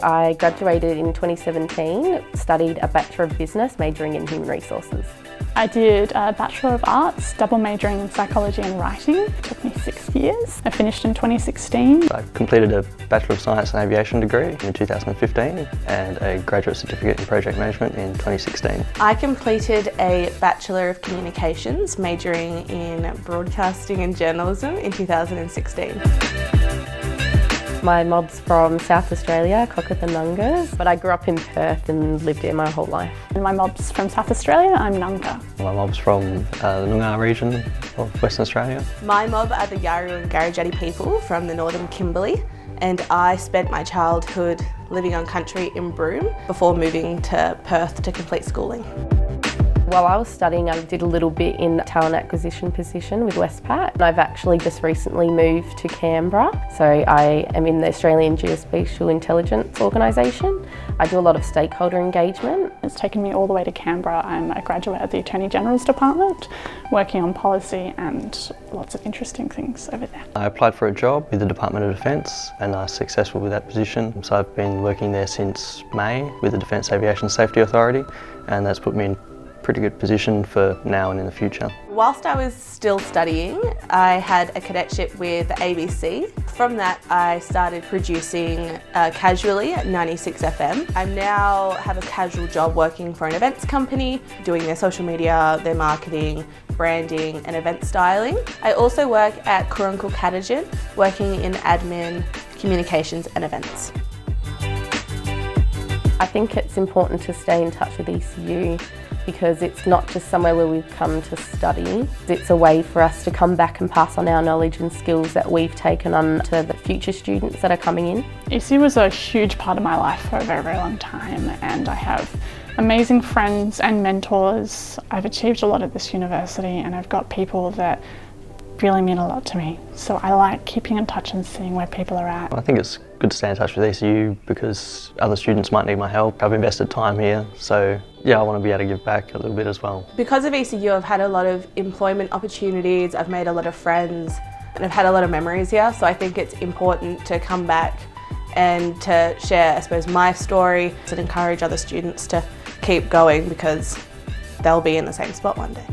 I graduated in 2017, studied a Bachelor of Business, majoring in Human Resources. I did a Bachelor of Arts, double majoring in Psychology and Writing. It took me 6 years. I finished in 2016. I completed a Bachelor of Science in Aviation degree in 2015 and a Graduate Certificate in Project Management in 2016. I completed a Bachelor of Communications, majoring in Broadcasting and Journalism in 2016. My mob's from South Australia, Cockathanungas, but I grew up in Perth and lived here my whole life. And my mob's from South Australia, I'm Nunga. My mob's from the Noongar region of Western Australia. My mob are the Yaru and Garrajeti people from the Northern Kimberley, and I spent my childhood living on country in Broome before moving to Perth to complete schooling. While I was studying, I did a little bit in talent acquisition position with Westpac. I've actually just recently moved to Canberra, so I am in the Australian Geospatial Intelligence Organisation. I do a lot of stakeholder engagement. It's taken me all the way to Canberra. I'm a graduate at the Attorney General's Department, working on policy and lots of interesting things over there. I applied for a job with the Department of Defence and I was successful with that position. So I've been working there since May with the Defence Aviation Safety Authority, and that's put me in pretty good position for now and in the future. Whilst I was still studying, I had a cadetship with the ABC. From that, I started producing casually at 96 FM. I now have a casual job working for an events company, doing their social media, their marketing, branding and event styling. I also work at Kurungal Katajan, working in admin, communications and events. I think it's important to stay in touch with ECU because it's not just somewhere where we've come to study. It's a way for us to come back and pass on our knowledge and skills that we've taken on to the future students that are coming in. ECU was a huge part of my life for a very, very long time, and I have amazing friends and mentors. I've achieved a lot at this university and I've got people that really mean a lot to me. So I like keeping in touch and seeing where people are at. I think it's good to stay in touch with ECU because other students might need my help. I've invested time here, so yeah, I want to be able to give back a little bit as well. Because of ECU, I've had a lot of employment opportunities, I've made a lot of friends, and I've had a lot of memories here, so I think it's important to come back and to share, I suppose, my story and encourage other students to keep going because they'll be in the same spot one day.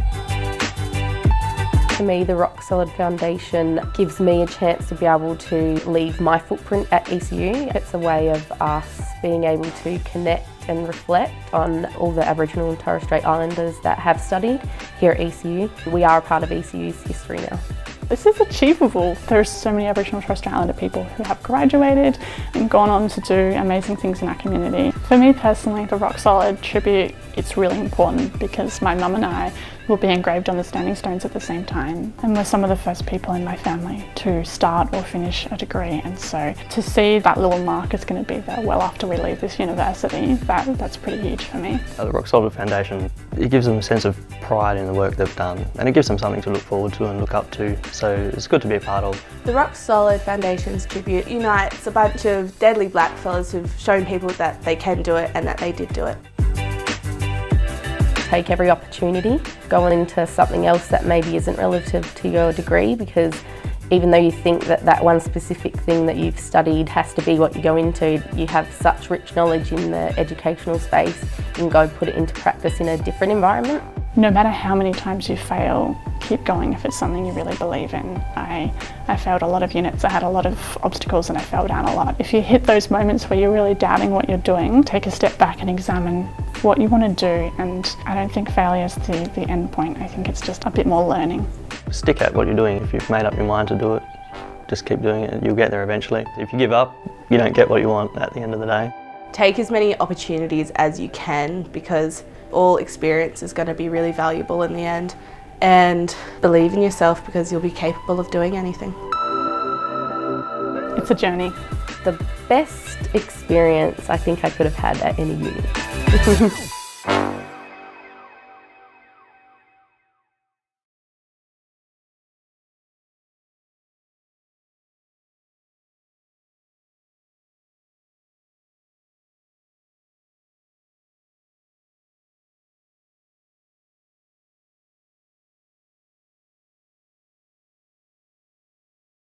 For me, the Rock Solid Foundation gives me a chance to be able to leave my footprint at ECU. It's a way of us being able to connect and reflect on all the Aboriginal and Torres Strait Islanders that have studied here at ECU. We are a part of ECU's history now. This is achievable. There are so many Aboriginal and Torres Strait Islander people who have graduated and gone on to do amazing things in our community. For me personally, the Rock Solid tribute, it's really important because my mum and I will be engraved on the standing stones at the same time. And we're some of the first people in my family to start or finish a degree. And so to see that little mark is going to be there well after we leave this university, that's pretty huge for me. The Rock Solid Foundation, it gives them a sense of pride in the work they've done and it gives them something to look forward to and look up to. So it's good to be a part of. The Rock Solid Foundation's tribute unites a bunch of deadly black fellas who've shown people that they can do it and that they did do it. Take every opportunity, go on into something else that maybe isn't relative to your degree, because even though you think that that one specific thing that you've studied has to be what you go into, you have such rich knowledge in the educational space, you can go put it into practice in a different environment. No matter how many times you fail, keep going if it's something you really believe in. I failed a lot of units, I had a lot of obstacles and I fell down a lot. If you hit those moments where you're really doubting what you're doing, take a step back and examine what you want to do, and I don't think failure is the end point. I think it's just a bit more learning. Stick at what you're doing. If you've made up your mind to do it, just keep doing it, you'll get there eventually. If you give up, you don't get what you want at the end of the day. Take as many opportunities as you can because all experience is going to be really valuable in the end, and believe in yourself because you'll be capable of doing anything. It's a journey. The best experience I think I could have had at any uni.